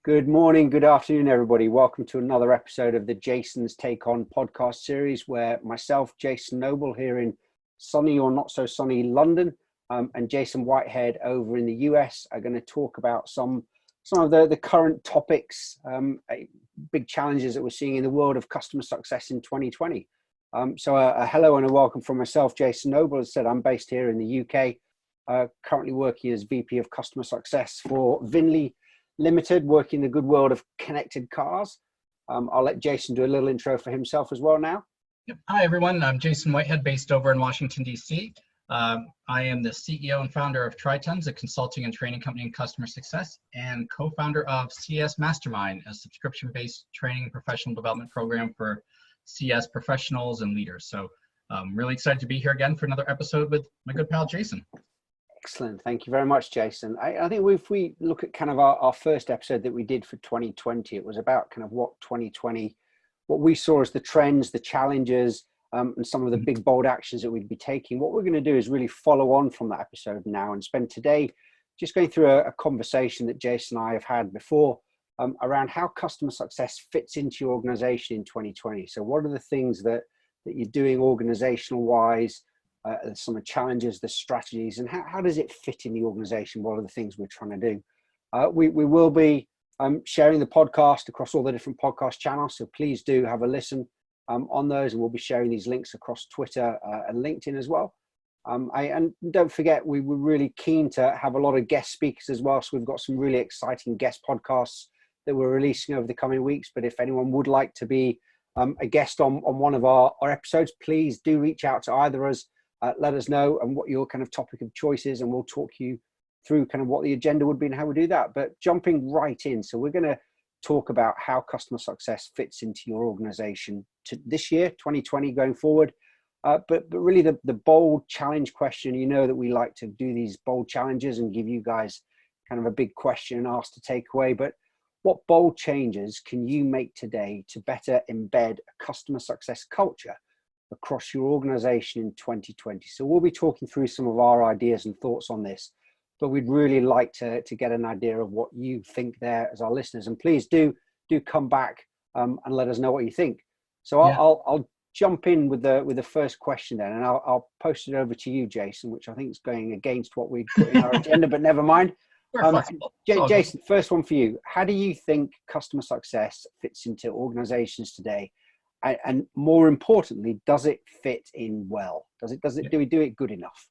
Good morning, good afternoon, everybody. Welcome to another episode of the Jason's Take On podcast series, where myself, Jason Noble, here in sunny or not so sunny London, and Jason Whitehead over in the US are going to talk about some of the current topics, big challenges that we're seeing in the world of customer success in 2020. So a hello and a welcome from myself, Jason Noble. As I said, I'm based here in the UK, currently working as VP of Customer Success for Vinley Limited, working in the good world of connected cars. I'll let Jason do a little intro for himself as well now. Yep. Hi, everyone. I'm Jason Whitehead, based over in Washington, D.C. I am the CEO and founder of TriTons, a consulting and training company in customer success, and co-founder of CS Mastermind, a subscription-based training and professional development program for CS professionals and leaders. So I'm really excited to be here again for another episode with my good pal, Jason. Excellent. Thank you very much, Jason. I think if we look at kind of our first episode that we did for 2020, it was about kind of what 2020, what we saw as the trends, the challenges, and some of the big, bold actions that we'd be taking. What we're going to do is really follow on from that episode now and spend today just going through a conversation that Jason and I have had before around how customer success fits into your organization in 2020. So what are the things that you're doing organizational wise, some of the challenges, the strategies, and how does it fit in the organization? What are the things we're trying to do? We will be sharing the podcast across all the different podcast channels, so please do have a listen on those, and we'll be sharing these links across Twitter and LinkedIn as well. And don't forget, we were really keen to have a lot of guest speakers as well, so we've got some really exciting guest podcasts that we're releasing over the coming weeks. But if anyone would like to be a guest on one of our episodes, please do reach out to either of us. Let us know and what your kind of topic of choice is, and we'll talk you through kind of what the agenda would be and how we do that. But jumping right in, so we're going to talk about how customer success fits into your organization to this year, 2020, going forward. But really the bold challenge question, you know that we like to do these bold challenges and give you guys kind of a big question and ask to take away. But what bold changes can you make today to better embed a customer success culture across your organization in 2020? So we'll be talking through some of our ideas and thoughts on this, but we'd really like to get an idea of what you think there as our listeners. And please do come back and let us know what you think. So I'll jump in with the first question then, and I'll post it over to you, Jason, which I think is going against what we put in our agenda, but never mind. Jason, first one for you. How do you think customer success fits into organizations today? And more importantly, does it fit in well? Do we do it good enough?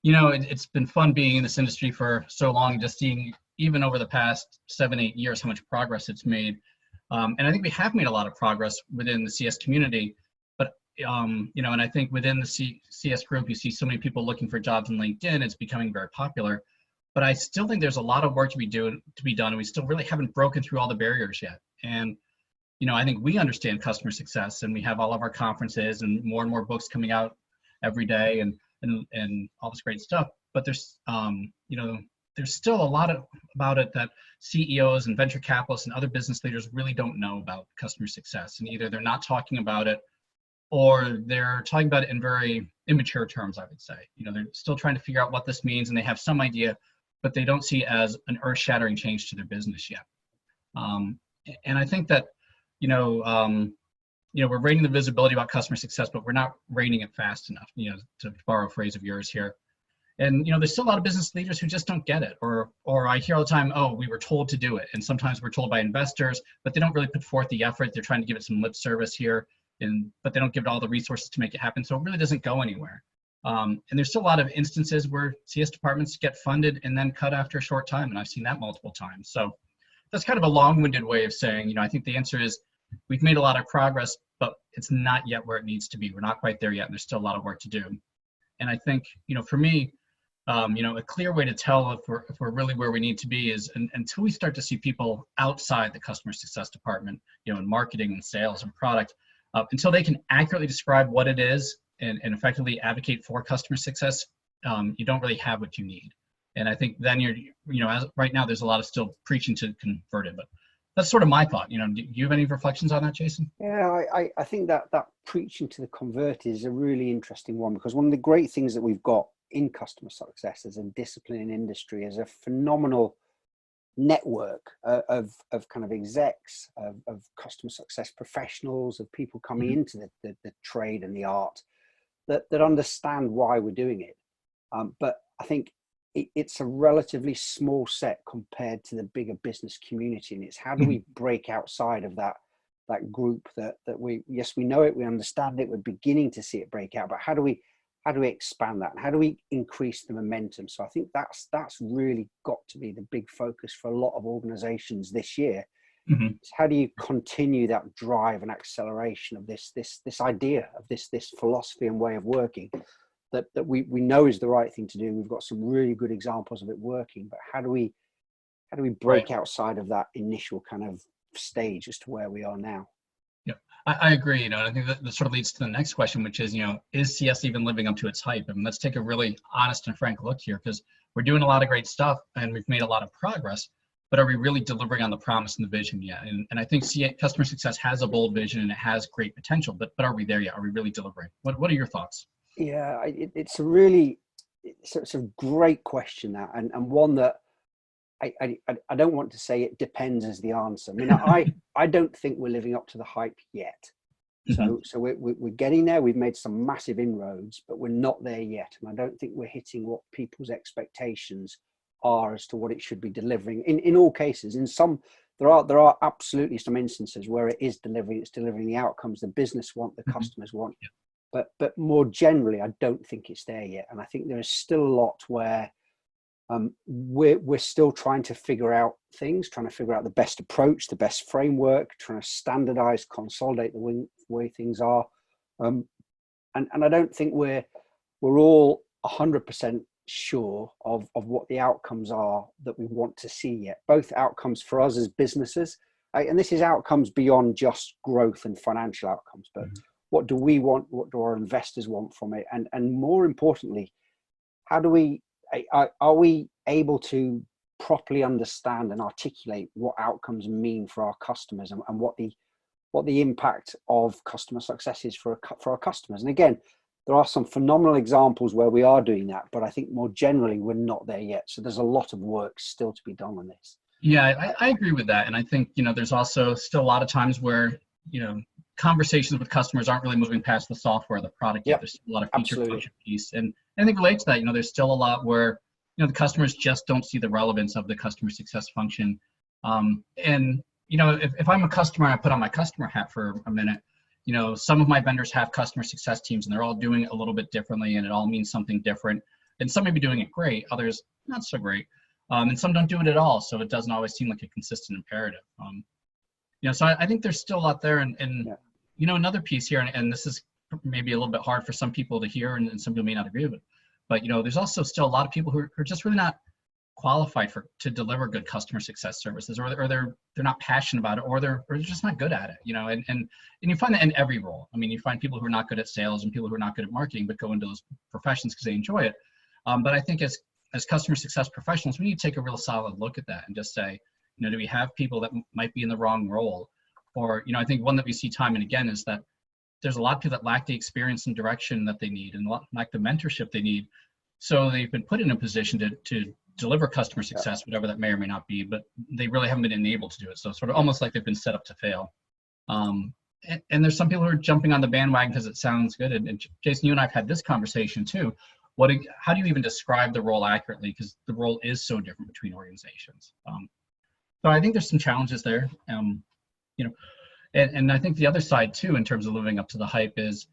You know, it's been fun being in this industry for so long, just seeing even over the past 7-8 years how much progress it's made. And I think we have made a lot of progress within the CS community. But you know, and I think within the CS group, you see so many people looking for jobs on LinkedIn. It's becoming very popular. But I still think there's a lot of work to be done, and we still really haven't broken through all the barriers yet. And you know, I think we understand customer success, and we have all of our conferences and more books coming out every day, and all this great stuff. But there's, you know, there's still a lot about it that CEOs and venture capitalists and other business leaders really don't know about customer success. And either they're not talking about it, or they're talking about it in very immature terms, I would say. You know, they're still trying to figure out what this means, and they have some idea, but they don't see it as an earth-shattering change to their business yet. And I think that, you know, we're rating the visibility about customer success, but we're not rating it fast enough, you know, to borrow a phrase of yours here. And, you know, there's still a lot of business leaders who just don't get it, or I hear all the time, oh, we were told to do it. And sometimes we're told by investors, but they don't really put forth the effort. They're trying to give it some lip service here, but they don't give it all the resources to make it happen. So it really doesn't go anywhere. And there's still a lot of instances where CS departments get funded and then cut after a short time. And I've seen that multiple times. So that's kind of a long-winded way of saying, you know, I think the answer is we've made a lot of progress, but it's not yet where it needs to be. We're not quite there yet, and there's still a lot of work to do. And I think, you know, for me, you know, a clear way to tell if we're really where we need to be is until we start to see people outside the customer success department, you know, in marketing and sales and product, until they can accurately describe what it is and effectively advocate for customer success, you don't really have what you need. And I think then you know, as right now, there's a lot of still preaching to convert it, but that's sort of my thought. You know, do you have any reflections on that, Jason? Yeah, I think that preaching to the convert is a really interesting one, because one of the great things that we've got in customer success as a discipline in industry is a phenomenal network of kind of execs, of customer success professionals, of people coming into the trade and the art that understand why we're doing it. But I think it's a relatively small set compared to the bigger business community, and it's how do we break outside of that group that we know it, we understand it, we're beginning to see it break out, but how do we expand that, and how do we increase the momentum? So I think that's really got to be the big focus for a lot of organizations this year. How do you continue that drive and acceleration of this idea of this philosophy and way of working that we know is the right thing to do? We've got some really good examples of it working, but how do we break outside of that initial kind of stage as to where we are now? Yeah, I agree. And I think that sort of leads to the next question, which is, is CS even living up to its hype? I mean, let's take a really honest and frank look here, because we're doing a lot of great stuff and we've made a lot of progress, but are we really delivering on the promise and the vision yet? And I think customer success has a bold vision and it has great potential, but are we there yet? Are we really delivering? What are your thoughts? Yeah, it's a great question, that, and one that I don't want to say it depends as the answer. I mean, I don't think we're living up to the hype yet. So we're getting there. We've made some massive inroads, but we're not there yet. And I don't think we're hitting what people's expectations are as to what it should be delivering. In all cases, in some, there are absolutely some instances where it is delivering. It's delivering the outcomes the business want, the customers want. But more generally, I don't think it's there yet. And I think there is still a lot where we're still trying to figure out things, trying to figure out the best approach, the best framework, trying to standardize, consolidate the way things are. And I don't think we're all 100% sure of what the outcomes are that we want to see yet. Both outcomes for us as businesses, and this is outcomes beyond just growth and financial outcomes, but what do we want? What do our investors want from it? And more importantly, how do we, are we able to properly understand and articulate what outcomes mean for our customers, and what the impact of customer success is for our customers? And again, there are some phenomenal examples where we are doing that, but I think more generally we're not there yet. So there's a lot of work still to be done on this. Yeah, I agree with that. And I think, there's also still a lot of times where, conversations with customers aren't really moving past the software, the product yet. There's still a lot of feature function piece. And I think related to that, there's still a lot where, the customers just don't see the relevance of the customer success function. And, if I'm a customer, I put on my customer hat for a minute. Some of my vendors have customer success teams and they're all doing it a little bit differently, and it all means something different. And some may be doing it great, others not so great. And some don't do it at all. So it doesn't always seem like a consistent imperative. So I think there's still a lot there. And another piece here, and this is maybe a little bit hard for some people to hear, and some people may not agree with it, but there's also still a lot of people who are just really not qualified to deliver good customer success services, or they're not passionate about it, or they're just not good at it, and you find that in every role. I mean, you find people who are not good at sales and people who are not good at marketing, but go into those professions because they enjoy it. But I think as customer success professionals, we need to take a real solid look at that and just say, do we have people that might be in the wrong role? Or, I think one that we see time and again is that there's a lot of people that lack the experience and direction that they need, and lack the mentorship they need. So they've been put in a position to deliver customer success, whatever that may or may not be, but they really haven't been enabled to do it. So sort of almost like they've been set up to fail. And there's some people who are jumping on the bandwagon because it sounds good. And Jason, you and I have had this conversation too. How do you even describe the role accurately? Because the role is so different between organizations. So I think there's some challenges there. And I think the other side too, in terms of living up to the hype, is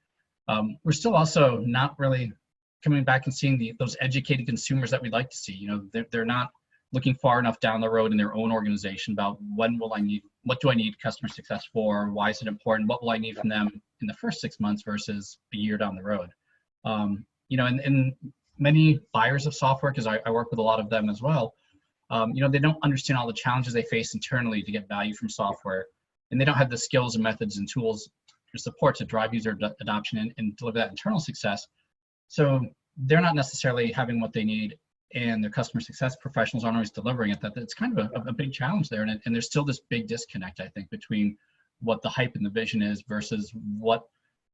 we're still also not really coming back and seeing those educated consumers that we'd like to see. They're not looking far enough down the road in their own organization about what do I need customer success for? Why is it important? What will I need from them in the first 6 months versus a year down the road? And many buyers of software, because I work with a lot of them as well, they don't understand all the challenges they face internally to get value from software. And they don't have the skills and methods and tools or support to drive user adoption and deliver that internal success. So they're not necessarily having what they need, and their customer success professionals aren't always delivering it. That's kind of a big challenge there. And there's still this big disconnect, I think, between what the hype and the vision is versus what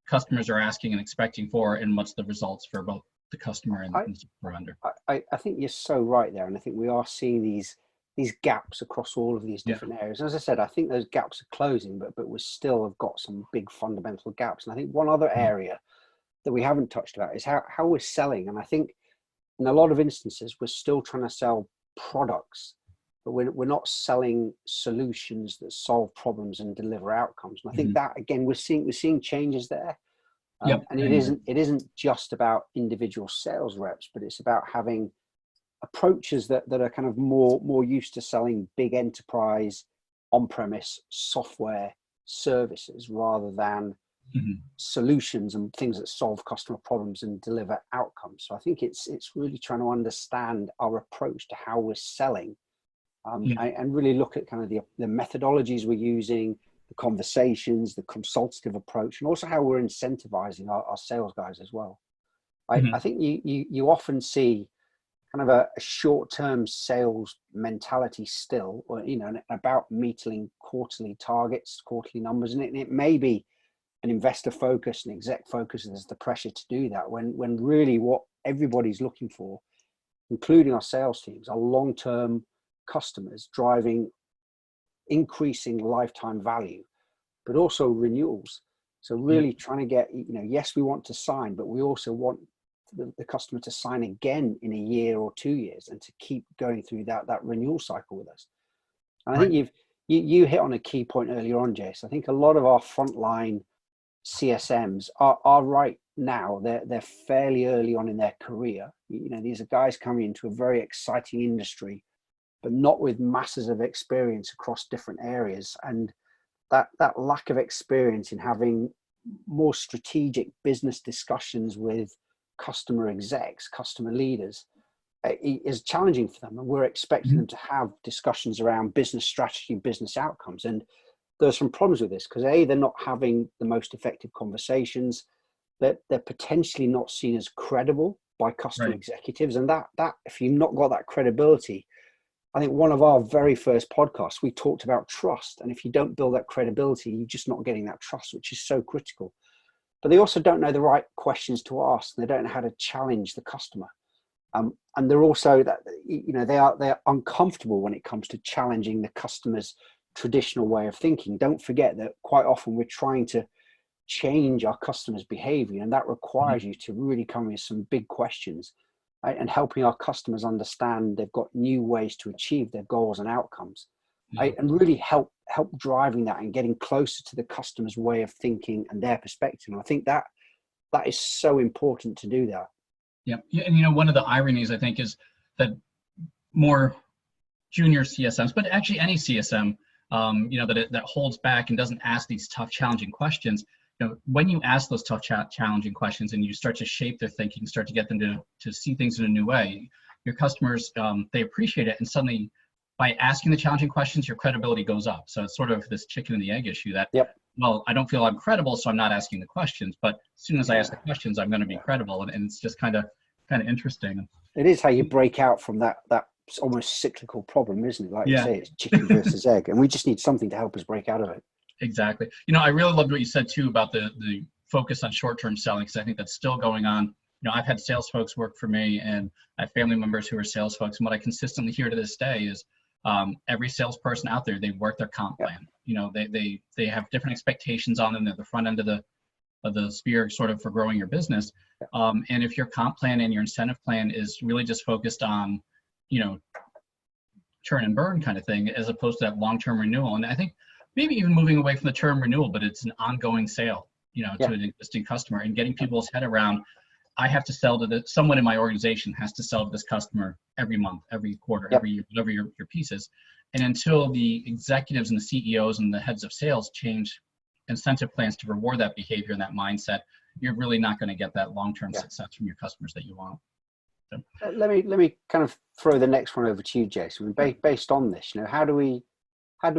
customers are asking and expecting for, and what's the results for both the customer and the software vendor. I think you're so right there. And I think we are seeing these these gaps across all of these different areas. As I said, I think those gaps are closing, but we still have got some big fundamental gaps. And I think one other area that we haven't touched about is how we're selling. And I think in a lot of instances, we're still trying to sell products, but we're not selling solutions that solve problems and deliver outcomes. And I think that, again, we're seeing changes there. And it isn't just about individual sales reps, but it's about having approaches that are kind of more used to selling big enterprise on-premise software services rather than solutions and things that solve customer problems and deliver outcomes. So I think it's really trying to understand our approach to how we're selling, and really look at kind of the methodologies we're using, the conversations, the consultative approach, and also how we're incentivizing our sales guys as well. I think you often see kind of a short-term sales mentality still, or about meeting quarterly targets, quarterly numbers, and it may be an investor focus, an exec focus, and there's the pressure to do that when really what everybody's looking for, including our sales teams, are long-term customers driving increasing lifetime value, but also renewals. So really trying to get, yes, we want to sign, but we also want the customer to sign again in a year or 2 years and to keep going through that renewal cycle with us. And I think you hit on a key point earlier on, Jace. I think a lot of our frontline CSMs are right now, they're fairly early on in their career. These are guys coming into a very exciting industry, but not with masses of experience across different areas. And that lack of experience in having more strategic business discussions with customer execs, customer leaders, is challenging for them. And we're expecting them to have discussions around business strategy, business outcomes. And there's some problems with this because they're not having the most effective conversations, that they're potentially not seen as credible by customer executives. And that if you've not got that credibility, I think one of our very first podcasts, we talked about trust. And if you don't build that credibility, you're just not getting that trust, which is so critical. But they also don't know the right questions to ask. And they don't know how to challenge the customer. And they're also that, they're uncomfortable when it comes to challenging the customer's traditional way of thinking. Don't forget that quite often we're trying to change our customers' behavior, and that requires you to really come with some big questions, right? And helping our customers understand they've got new ways to achieve their goals and outcomes, right? And really help driving that and getting closer to the customer's way of thinking and their perspective. And I think that is so important to do that. Yeah, and one of the ironies I think is that more junior CSMs, but actually any CSM, that holds back and doesn't ask these tough, challenging questions. When you ask those tough, challenging questions and you start to shape their thinking, start to get them to see things in a new way, your customers, they appreciate it. And suddenly, by asking the challenging questions, your credibility goes up. So it's sort of this chicken and the egg issue that, well, I don't feel I'm credible, so I'm not asking the questions. But as soon as I ask the questions, I'm going to be credible. And it's just kind of interesting. It is how you break out from that almost cyclical problem, isn't it? Like you say, it's chicken versus egg, and we just need something to help us break out of it. Exactly. I really loved what you said too about the focus on short-term selling, because I think that's still going on. I've had sales folks work for me, and I have family members who are sales folks. And what I consistently hear to this day is every salesperson out there, they work their comp plan. They have different expectations on them at the front end of the spear, sort of, for growing your business. And if your comp plan and your incentive plan is really just focused on, churn and burn kind of thing, as opposed to that long-term renewal. And I think maybe even moving away from the term renewal, but it's an ongoing sale, to an existing customer, and getting people's head around, I have to sell to someone in my organization has to sell to this customer every month, every quarter, every year, whatever your piece is. And until the executives and the CEOs and the heads of sales change incentive plans to reward that behavior and that mindset, you're really not going to get that long-term success from your customers that you want. So. Let me kind of throw the next one over to you, Jason. Based on this, how do we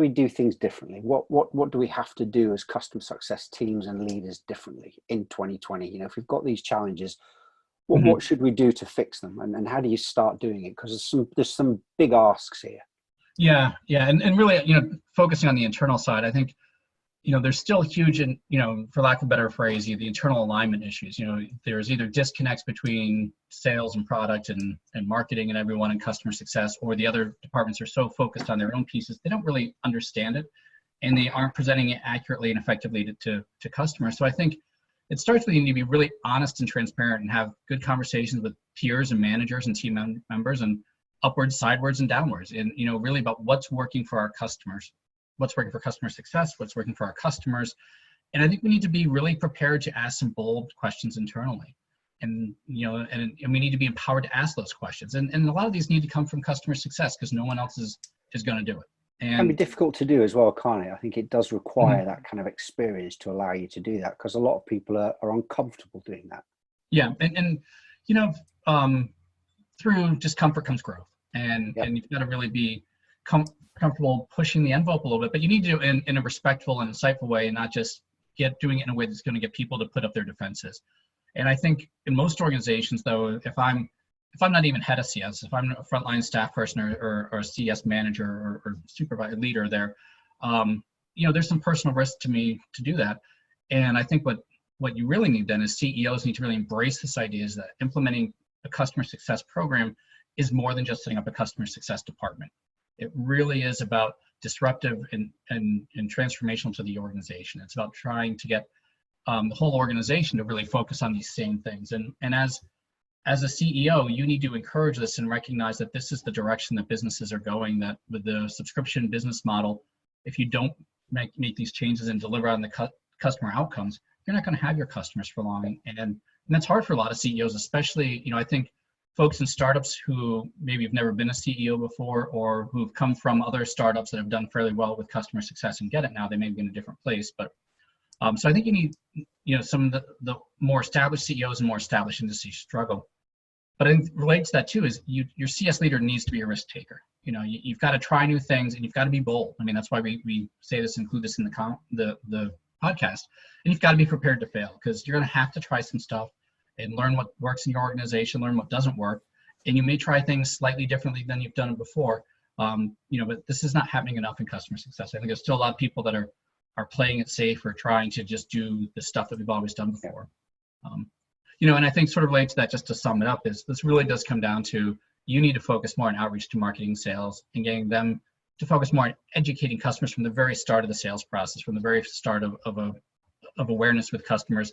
do things differently? What do we have to do as customer success teams and leaders differently in 2020? If we've got these challenges, what should we do to fix them? And how do you start doing it? Because there's some big asks here. Yeah. And really, focusing on the internal side, I think there's still huge, and for lack of a better phrase, the internal alignment issues. There's either disconnects between sales and product and marketing and everyone and customer success, or the other departments are so focused on their own pieces they don't really understand it, and they aren't presenting it accurately and effectively to customers. So I think it starts with you need to be really honest and transparent and have good conversations with peers and managers and team members, and upwards, sidewards, and downwards, and really about what's working for our customers, what's working for customer success, what's working for our customers. And I think we need to be really prepared to ask some bold questions internally. And and we need to be empowered to ask those questions. And a lot of these need to come from customer success, because no one else is going to do it. And it can be difficult to do as well, can't it? I think it does require that kind of experience to allow you to do that, because a lot of people are uncomfortable doing that. Yeah, and through discomfort comes growth, and you've got to really be comfortable pushing the envelope a little bit, but you need to do it in a respectful and insightful way, and not just doing it in a way that's going to get people to put up their defenses. And I think in most organizations, though, if I'm not even head of CS, if I'm a frontline staff person or a CS manager or supervisor leader there, there's some personal risk to me to do that. And I think what you really need then is CEOs need to really embrace this idea is that implementing a customer success program is more than just setting up a customer success department. It really is about disruptive and transformational to the organization. It's about trying to get the whole organization to really focus on these same things. And as a CEO, you need to encourage this and recognize that this is the direction that businesses are going, that with the subscription business model, if you don't make these changes and deliver on the customer outcomes, you're not going to have your customers for long. And that's hard for a lot of CEOs, especially, I think folks in startups who maybe have never been a CEO before, or who've come from other startups that have done fairly well with customer success and get it now, they may be in a different place. But so I think you need, some of the more established CEOs and more established industries struggle. But I think related to that too is your CS leader needs to be a risk taker. You've got to try new things, and you've got to be bold. I mean, that's why we say this, include this in the podcast. And you've got to be prepared to fail, because you're going to have to try some stuff and learn what works in your organization, learn what doesn't work. And you may try things slightly differently than you've done it before. But this is not happening enough in customer success. I think there's still a lot of people that are playing it safe or trying to just do the stuff that we've always done before. And I think sort of related to that, just to sum it up, is this really does come down to you need to focus more on outreach to marketing sales and getting them to focus more on educating customers from the very start of the sales process, from the very start of awareness with customers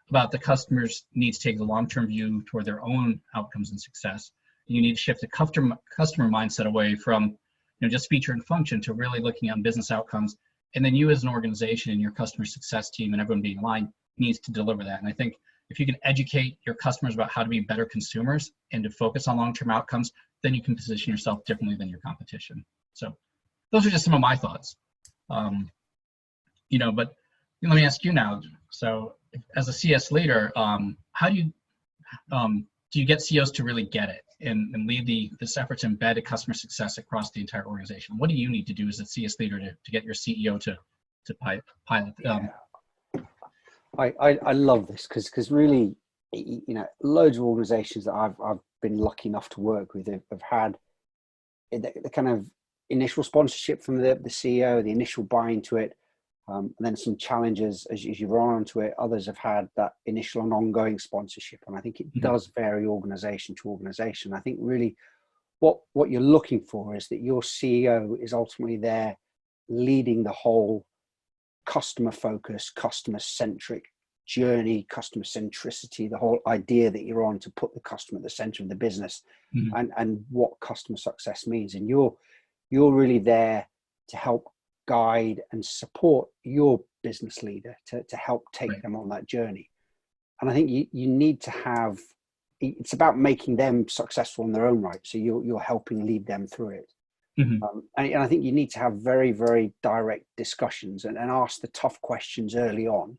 about the customer's needs, take the long-term view toward their own outcomes and success. You need to shift the customer mindset away from just feature and function to really looking at business outcomes. And then you as an organization and your customer success team and everyone being aligned needs to deliver that. And I think if you can educate your customers about how to be better consumers and to focus on long-term outcomes, then you can position yourself differently than your competition. So those are just some of my thoughts. But let me ask you now. So as a CS leader, how do you get CEOs to really get it and lead this effort to embed a customer success across the entire organization? What do you need to do as a CS leader to get your CEO to pilot? I love this because really, loads of organizations that I've been lucky enough to work with have had the kind of initial sponsorship from the CEO, the initial buy into it, and then some challenges as you run onto it. Others have had that initial and ongoing sponsorship, and I think it does vary organization to organization. I think really what you're looking for is that your CEO is ultimately there leading the whole customer focus, customer centric journey, customer centricity, the whole idea that you're on to put the customer at the center of the business, and what customer success means. And you're really there to help guide and support your business leader to help take them on that journey. And I think you need to have, it's about making them successful in their own right. So you're helping lead them through it. And I think you need to have very, very direct discussions and ask the tough questions early on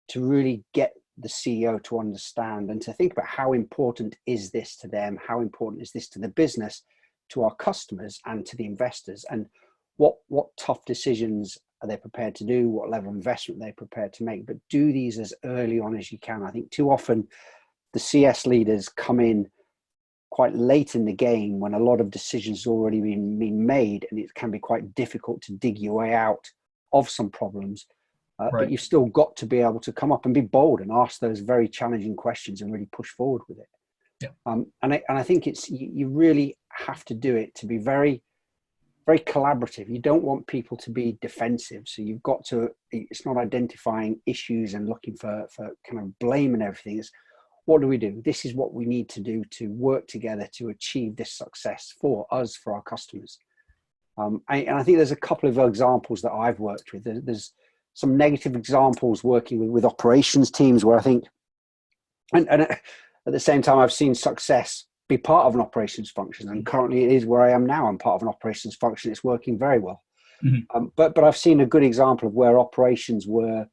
to really get the CEO to understand and to think about how important is this to them, how important is this to the business, to our customers and to the investors, and what tough decisions are they prepared to do, what level of investment they're prepared to make. But do these as early on as you can. I think too often the CS leaders come in quite late in the game when a lot of decisions have already been made, and it can be quite difficult to dig your way out of some problems. But you've still got to be able to come up and be bold and ask those very challenging questions and really push forward with it. Yeah. And I think you really have to do it to be very, very collaborative. You don't want people to be defensive. So you've got to, it's not identifying issues and looking for kind of blame and everything. It's, what do we do? This is what we need to do to work together to achieve this success for us, for our customers. And I think there's a couple of examples that I've worked with. There's some negative examples working with operations teams where I think, and at the same time, I've seen success be part of an operations function. And currently it is where I am now. I'm part of an operations function. It's working very well. Mm-hmm. But I've seen a good example of where operations were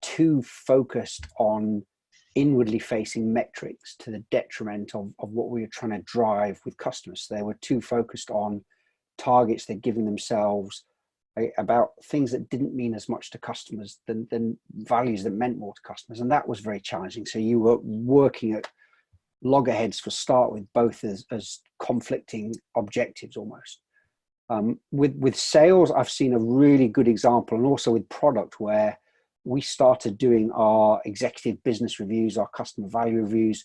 too focused on inwardly facing metrics to the detriment of what we were trying to drive with customers. So they were too focused on targets they're giving themselves about things that didn't mean as much to customers than values that meant more to customers. And that was very challenging. So you were working at loggerheads for start with both as conflicting objectives almost. With sales, I've seen a really good example, and also with product, where we started doing our executive business reviews, our customer value reviews,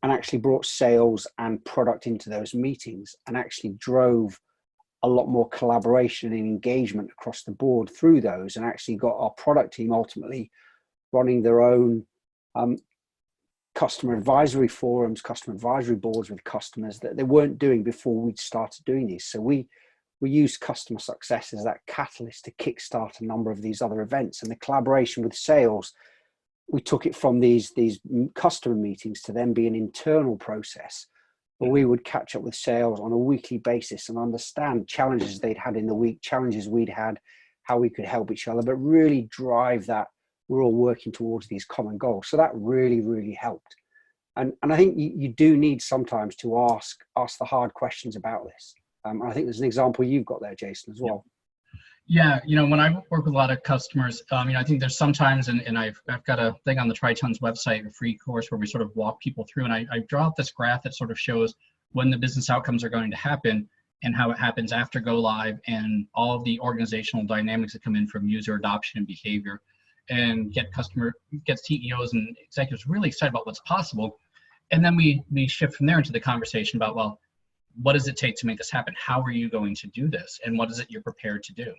and actually brought sales and product into those meetings and actually drove a lot more collaboration and engagement across the board through those, and actually got our product team ultimately running their own customer advisory forums, customer advisory boards with customers that they weren't doing before we'd started doing these. So we used customer success as that catalyst to kickstart a number of these other events. And the collaboration with sales, we took it from these customer meetings to then be an internal process where we would catch up with sales on a weekly basis and understand challenges they'd had in the week, challenges we'd had, how we could help each other, but really drive that we're all working towards these common goals. So that really, really helped. And I think you do need sometimes to ask the hard questions about this. I think there's an example you've got there, Jason, as well. Yeah, when I work with a lot of customers, I think there's sometimes, and I've got a thing on the Tritons website, a free course where we sort of walk people through, and I draw out this graph that sort of shows when the business outcomes are going to happen and how it happens after go live, and all of the organizational dynamics that come in from user adoption and behavior, and get CEOs and executives really excited about what's possible. And then we shift from there into the conversation about, well, what does it take to make this happen? How are you going to do this? And what is it you're prepared to do?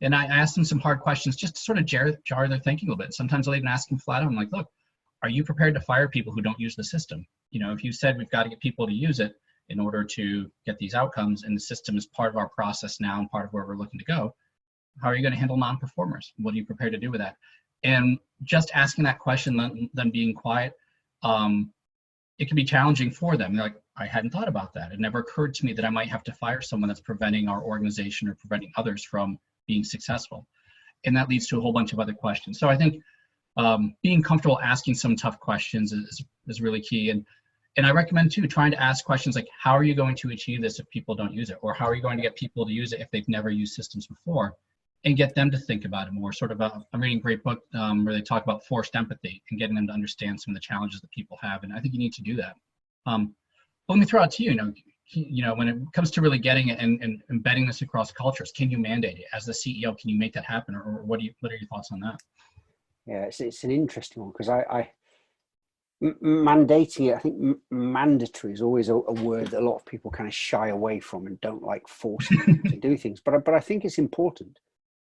And I asked them some hard questions just to sort of jar their thinking a little bit. Sometimes I'll even ask them flat out, I'm like, look, are you prepared to fire people who don't use the system? If you said we've got to get people to use it in order to get these outcomes, and the system is part of our process now and part of where we're looking to go, how are you going to handle non-performers? What are you prepared to do with that? And just asking that question, them being quiet, it can be challenging for them. They're like, I hadn't thought about that. It never occurred to me that I might have to fire someone that's preventing our organization or preventing others from being successful. And that leads to a whole bunch of other questions. So I think being comfortable asking some tough questions is really key. And I recommend too, trying to ask questions like, how are you going to achieve this if people don't use it? Or how are you going to get people to use it if they've never used systems before? And get them to think about it more. I'm reading a great book where they talk about forced empathy and getting them to understand some of the challenges that people have. And I think you need to do that. Let me throw out to you, when it comes to really getting it and embedding this across cultures, can you mandate it? As the CEO, can you make that happen? Or what are your thoughts on that? Yeah, it's an interesting one, because mandating it, I think mandatory is always a word that a lot of people kind of shy away from and don't like forcing people to do things. But I think it's important.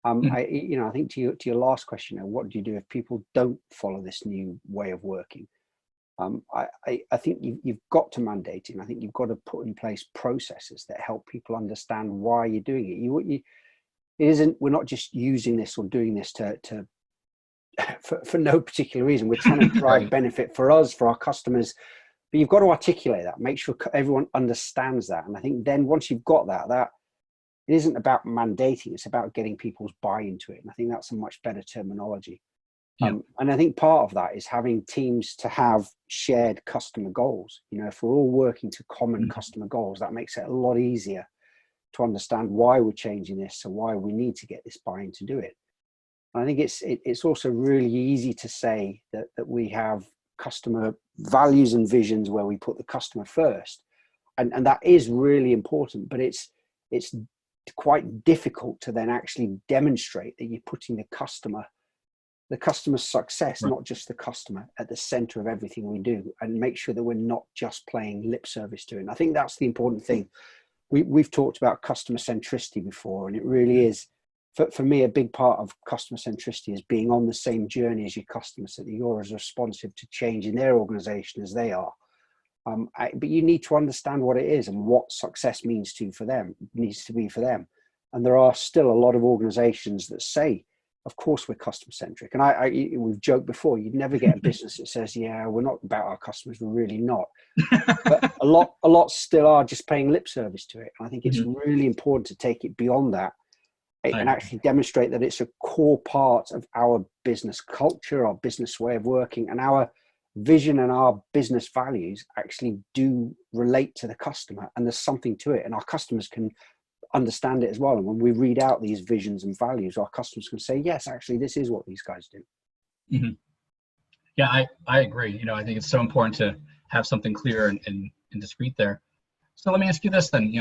I think to your last question, what do you do if people don't follow this new way of working? I think you've got to mandate it. I think you've got to put in place processes that help people understand why you're doing it. It isn't. We're not just using this or doing this for no particular reason. We're trying to drive Right. benefit for us, for our customers. But you've got to articulate that. Make sure everyone understands that. And I think then once you've got that it isn't about mandating. It's about getting people's buy-in to it. And I think that's a much better terminology. Yeah. And I think part of that is having teams to have shared customer goals. If we're all working to common customer goals, that makes it a lot easier to understand why we're changing this and why we need to get this buy-in to do it. And I think it's also really easy to say that we have customer values and visions where we put the customer first. And that is really important, but it's quite difficult to then actually demonstrate that you're putting the customer the customer's success, Right. not just the customer, at the center of everything we do, and make sure that we're not just playing lip service to it. And I think that's the important thing. We've talked about customer centricity before, and it really is, for me, a big part of customer centricity is being on the same journey as your customers, so that you're as responsive to change in their organization as they are. But you need to understand what it is and what success means needs to be for them. And there are still a lot of organizations that say, of course, we're customer centric. And we've joked before, you'd never get a business that says, yeah, we're not about our customers. We're really not. But a lot still are just paying lip service to it. And I think it's really important to take it beyond that and actually demonstrate that it's a core part of our business culture, our business way of working, and our vision and our business values actually do relate to the customer, and there's something to it, and our customers can understand it as well. And when we read out these visions and values, our customers can say, yes, actually, this is what these guys do. Yeah, I agree. I think it's so important to have something clear and discreet there. So let me ask you this then,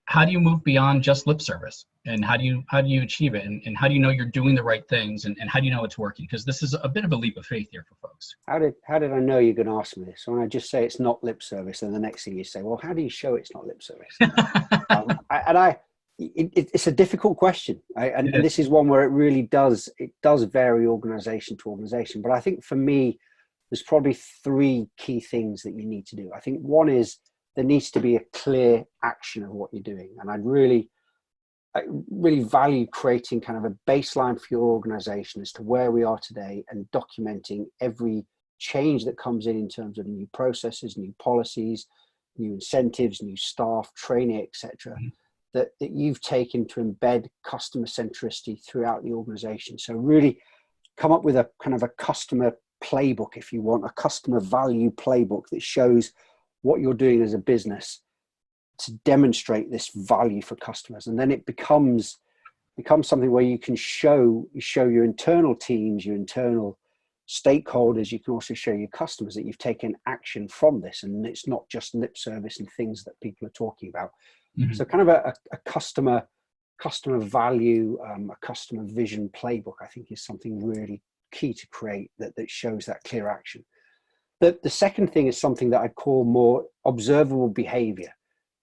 how do you move beyond just lip service, and how do you achieve it, and how do you know you're doing the right things, and how do you know it's working? Because this is a bit of a leap of faith here for folks. How did I know you're going to ask me this? When I just say it's not lip service, and the next thing you say, well, how do you show it's not lip service? It's a difficult question, and this is one where it really does vary organization to organization. But I think for me, there's probably three key things that you need to do. I think one is there needs to be a clear action of what you're doing. And I really value creating kind of a baseline for your organization as to where we are today, and documenting every change that comes in terms of new processes, new policies, new incentives, new staff, training, etc., that you've taken to embed customer centricity throughout the organization. So really come up with a kind of a customer playbook, if you want, a customer value playbook that shows what you're doing as a business to demonstrate this value for customers. And then it becomes something where you can show your internal teams, your internal stakeholders, you can also show your customers that you've taken action from this, and it's not just lip service and things that people are talking about. So kind of a customer value, a customer vision playbook, I think, is something really key to create that shows that clear action. The second thing is something that I'd call more observable behavior.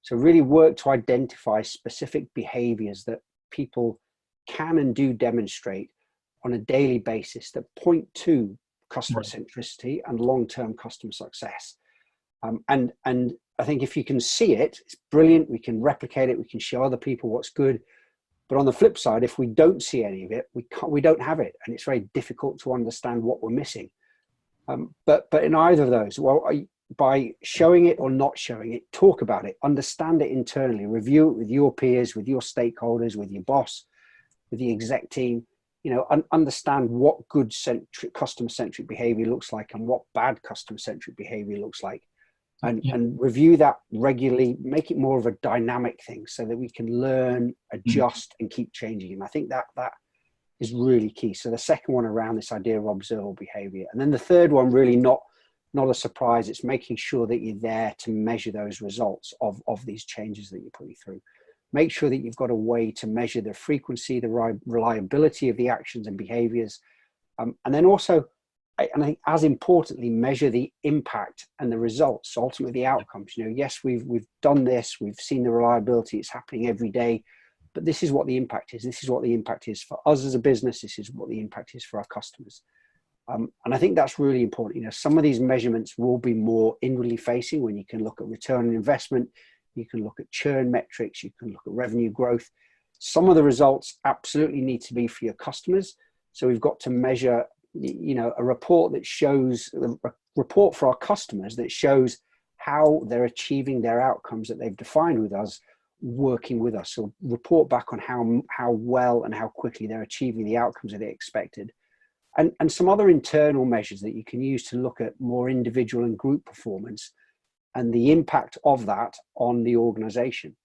So really work to identify specific behaviors that people can and do demonstrate on a daily basis that point to customer centricity and long-term customer success. And I think if you can see it, it's brilliant. We can replicate it. We can show other people what's good. But on the flip side, if we don't see any of it, we don't have it. And it's very difficult to understand what we're missing. But in either of those, by showing it or not showing it, talk about it, understand it internally, review it with your peers, with your stakeholders, with your boss, with the exec team, understand what good customer centric behavior looks like and what bad customer centric behavior looks like. And review that regularly, make it more of a dynamic thing so that we can learn, adjust, and keep changing. And I think that is really key. So the second one around this idea of observable behavior. And then the third one, really not a surprise, it's making sure that you're there to measure those results of these changes that you're putting through. Make sure that you've got a way to measure the frequency, the reliability of the actions and behaviors. And then also, and I think as importantly, measure the impact and the results, so ultimately the outcomes. Yes, we've done this, we've seen the reliability, it's happening every day, but this is what the impact is. This is what the impact is for us as a business. This is what the impact is for our customers. And I think that's really important. Some of these measurements will be more inwardly facing when you can look at return on investment, you can look at churn metrics, you can look at revenue growth. Some of the results absolutely need to be for your customers. So we've got to measure a report for our customers that shows how they're achieving their outcomes that they've defined with us, working with us. So report back on how well and how quickly they're achieving the outcomes that they expected. And some other internal measures that you can use to look at more individual and group performance and the impact of that on the organization.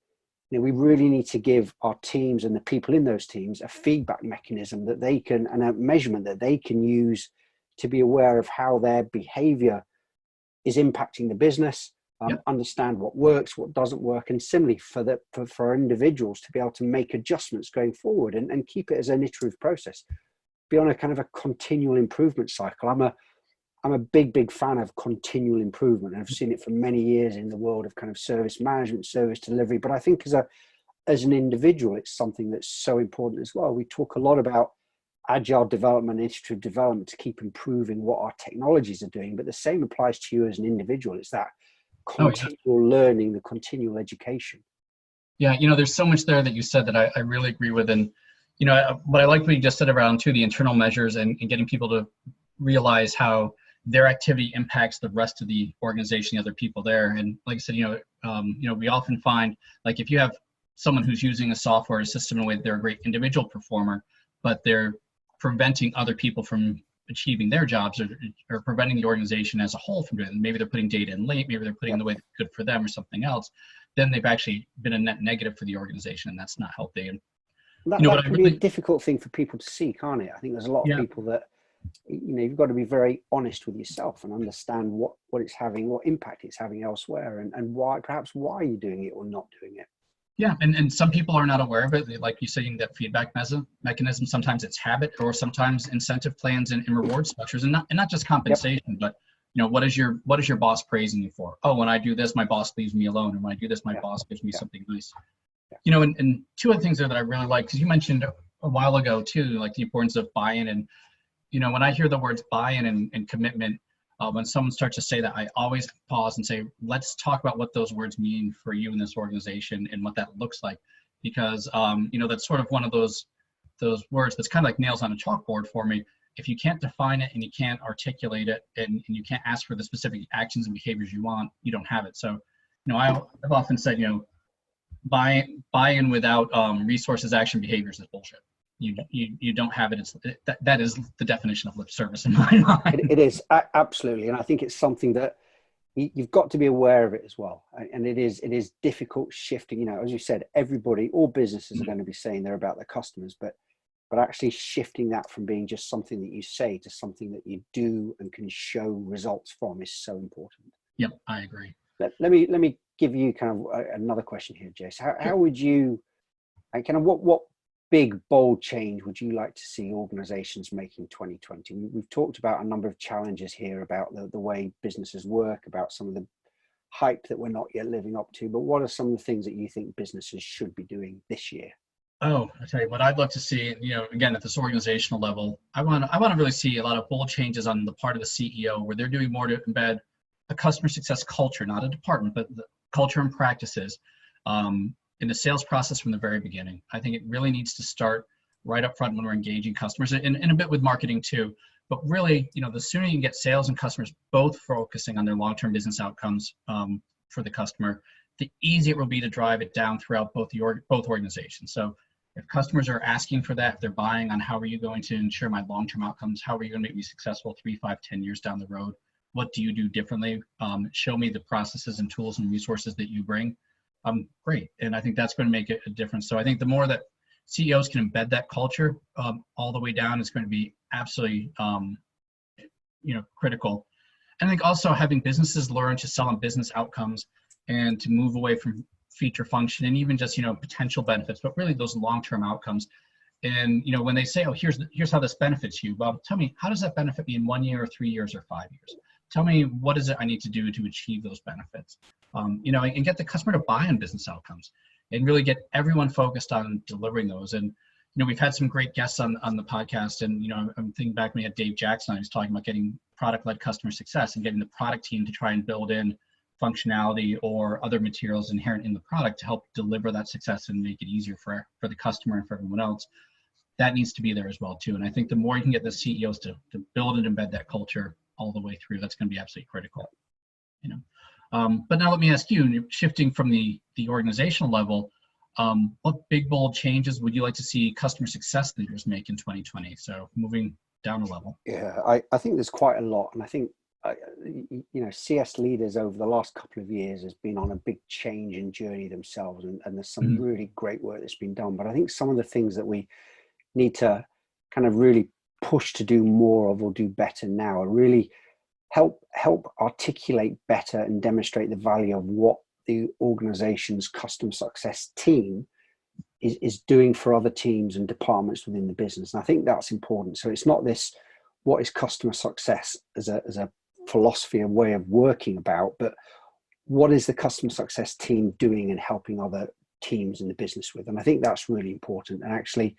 We really need to give our teams and the people in those teams a feedback mechanism that they can, and a measurement that they can use to be aware of how their behavior is impacting the business, understand what works, what doesn't work, and similarly for individuals to be able to make adjustments going forward and keep it as an iterative process. be on a kind of a continual improvement cycle. I'm a big fan of continual improvement. I've seen it for many years in the world of kind of service management, service delivery. But I think as an individual, it's something that's so important as well. We talk a lot about agile development, iterative development to keep improving what our technologies are doing. But the same applies to you as an individual. It's that continual learning, the continual education. Yeah, there's so much there that you said that I really agree with. And, what I like what you just said around too, the internal measures and getting people to realize how their activity impacts the rest of the organization, the other people there. And like I said, we often find, like, if you have someone who's using a software system in a way that they're a great individual performer, but they're preventing other people from achieving their jobs, or preventing the organization as a whole from doing it. Maybe they're putting data in late, maybe they're putting in the way that's good for them or something else, then they've actually been a net negative for the organization, and that's not healthy. And that can be a difficult thing for people to see, can't it? I think there's a lot of people that, you've got to be very honest with yourself and understand what it's having, what impact it's having elsewhere, and why you're doing it or not doing it. Yeah, and some people are not aware of it. Like you said, that feedback mechanism, sometimes it's habit, or sometimes incentive plans and reward structures, and not just compensation, but what is your boss praising you for? Oh, when I do this, my boss leaves me alone, and when I do this, my boss gives me something nice. And two other things there that I really like, because you mentioned a while ago too, like the importance of buy-in. And when I hear the words buy-in and commitment, when someone starts to say that, I always pause and say, let's talk about what those words mean for you in this organization and what that looks like. Because, that's sort of one of those words that's kind of like nails on a chalkboard for me. If you can't define it and you can't articulate it and you can't ask for the specific actions and behaviors you want, you don't have it. So, I've often said, buy-in without resources, action, behaviors is bullshit. You don't have it. That is the definition of lip service in my mind. It is absolutely, and I think it's something that you've got to be aware of it as well. And it is difficult shifting. As you said, all businesses are going to be saying they're about their customers, but actually shifting that from being just something that you say to something that you do and can show results from is so important. Yep, I agree. Let me give you kind of another question here, Jace. How would you, and kind of what big, bold change would you like to see organizations make in 2020? We've talked about a number of challenges here about the way businesses work, about some of the hype that we're not yet living up to, but what are some of the things that you think businesses should be doing this year? Oh, I tell you what I'd love to see, again, at this organizational level, I want to really see a lot of bold changes on the part of the CEO, where they're doing more to embed a customer success culture, not a department, but the culture and practices in the sales process from the very beginning. I think it really needs to start right up front when we're engaging customers, and a bit with marketing too. But really, the sooner you can get sales and customers both focusing on their long-term business outcomes for the customer, the easier it will be to drive it down throughout both organizations. So if customers are asking for that, if they're buying on how are you going to ensure my long-term outcomes, how are you going to make me successful 3, 5, 10 years down the road? What do you do differently? Show me the processes and tools and resources that you bring. Great. And I think that's going to make a difference. So I think the more that CEOs can embed that culture all the way down is going to be absolutely, critical. And I think also having businesses learn to sell on business outcomes and to move away from feature function and even just, potential benefits, but really those long-term outcomes. And, when they say, oh, here's how this benefits you. Well, tell me, how does that benefit me in 1 year or 3 years or 5 years? Tell me, what is it I need to do to achieve those benefits? And get the customer to buy on business outcomes and really get everyone focused on delivering those. And, we've had some great guests on the podcast, and, I'm thinking back when we had Dave Jackson, I was talking about getting product-led customer success and getting the product team to try and build in functionality or other materials inherent in the product to help deliver that success and make it easier for the customer and for everyone else. That needs to be there as well too. And I think the more you can get the CEOs to build and embed that culture all the way through, that's going to be absolutely critical. But now let me ask you, shifting from the organizational level, what big, bold changes would you like to see customer success leaders make in 2020? So moving down a level. Yeah, I think there's quite a lot. And I think, CS leaders over the last couple of years has been on a big change and journey themselves. And there's some really great work that's been done. But I think some of the things that we need to kind of really push to do more of or do better now are really help articulate better and demonstrate the value of what the organization's customer success team is doing for other teams and departments within the business. And I think that's important. So it's not this, what is customer success as a philosophy and way of working about, but what is the customer success team doing and helping other teams in the business with? And I think that's really important. And actually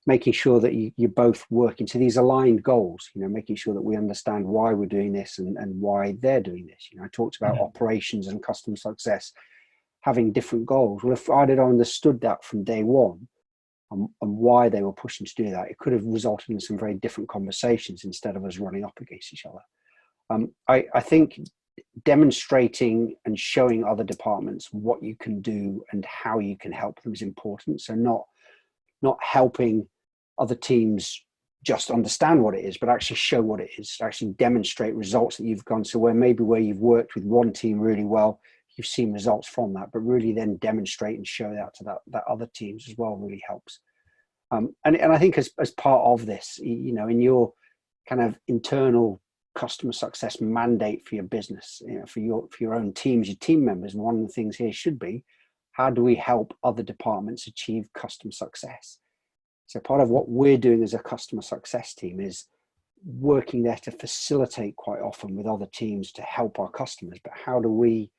making sure that you're both working to these aligned goals, making sure that we understand why we're doing this and why they're doing this. I talked about operations and customer success having different goals. Well, if I'd understood that from day one and why they were pushing to do that, it could have resulted in some very different conversations instead of us running up against each other. I think demonstrating and showing other departments what you can do and how you can help them is important. So not helping other teams just understand what it is, but actually show what it is, actually demonstrate results that you've gone. So where you've worked with one team really well, you've seen results from that, but really then demonstrate and show that to that other teams as well really helps. And I think as part of this, in your kind of internal customer success mandate for your business, for your own teams, your team members, one of the things here should be, how do we help other departments achieve customer success? So part of what we're doing as a customer success team is working there to facilitate quite often with other teams to help our customers. But how do we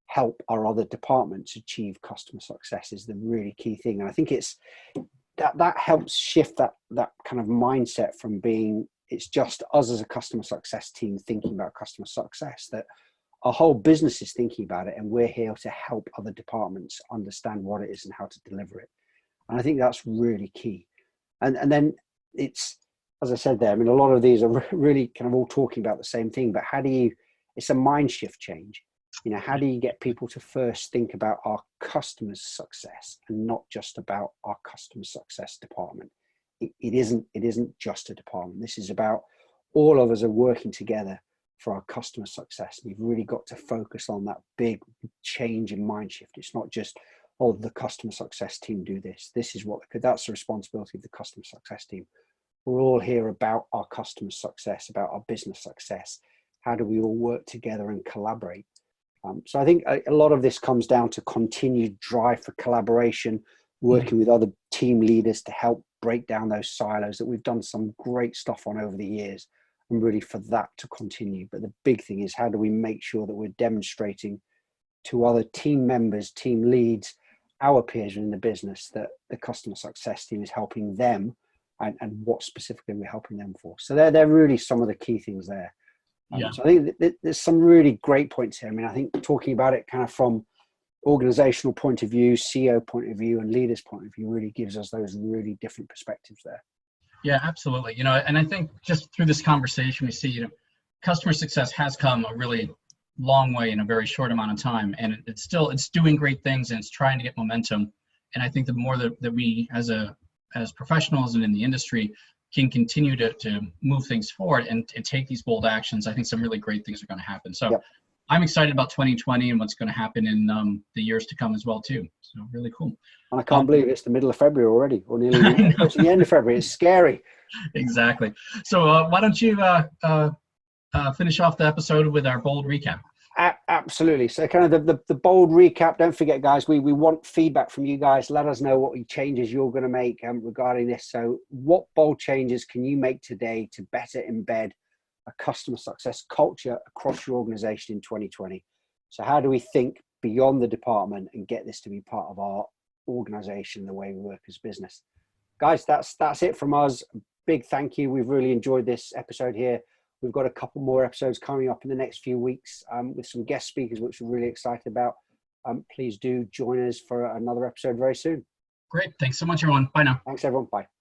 help our other departments achieve customer success is the really key thing. And I think it's that helps shift that kind of mindset from being it's just us as a customer success team thinking about customer success, that our whole business is thinking about it, and we're here to help other departments understand what it is and how to deliver it. And I think that's really key. And then it's, as I said there, I mean, a lot of these are really kind of all talking about the same thing, but it's a mind shift change. How do you get people to first think about our customers' success and not just about our customer success department? It isn't just a department. This is about all of us are working together for our customer success. We've really got to focus on that big change in mind shift. It's not just, the customer success team do this. That's the responsibility of the customer success team. We're all here about our customer success, about our business success. How do we all work together and collaborate? So I think a lot of this comes down to continued drive for collaboration, working with other team leaders to help break down those silos that we've done some great stuff on over the years, and really for that to continue. But the big thing is, how do we make sure that we're demonstrating to other team members, team leads, our peers in the business, that the customer success team is helping them and what specifically we're helping them for. So they're really some of the key things there. So I think there's some really great points here. I mean, I think talking about it kind of from organizational point of view, CEO point of view, and leaders point of view really gives us those really different perspectives there. Yeah, absolutely. And I think just through this conversation, we see, customer success has come a really long way in a very short amount of time, and it's doing great things, and it's trying to get momentum. And I think the more that we as professionals and in the industry can continue to move things forward and take these bold actions, I think some really great things are going to happen. So I'm excited about 2020 and what's going to happen in the years to come as well too. So really cool. And I can't believe it's the middle of February already, or nearly the end of February. It's scary. Exactly. So why don't you finish off the episode with our bold recap? Absolutely. So kind of the bold recap. Don't forget, guys, we want feedback from you guys. Let us know what changes you're going to make regarding this. So what bold changes can you make today to better embed a customer success culture across your organization in 2020? So how do we think beyond the department and get this to be part of our organization, the way we work as business? Guys, that's it from us. Big thank you. We've really enjoyed this episode here. We've got a couple more episodes coming up in the next few weeks with some guest speakers, which we're really excited about. Please do join us for another episode very soon. Great. Thanks so much, everyone. Bye now. Thanks, everyone. Bye.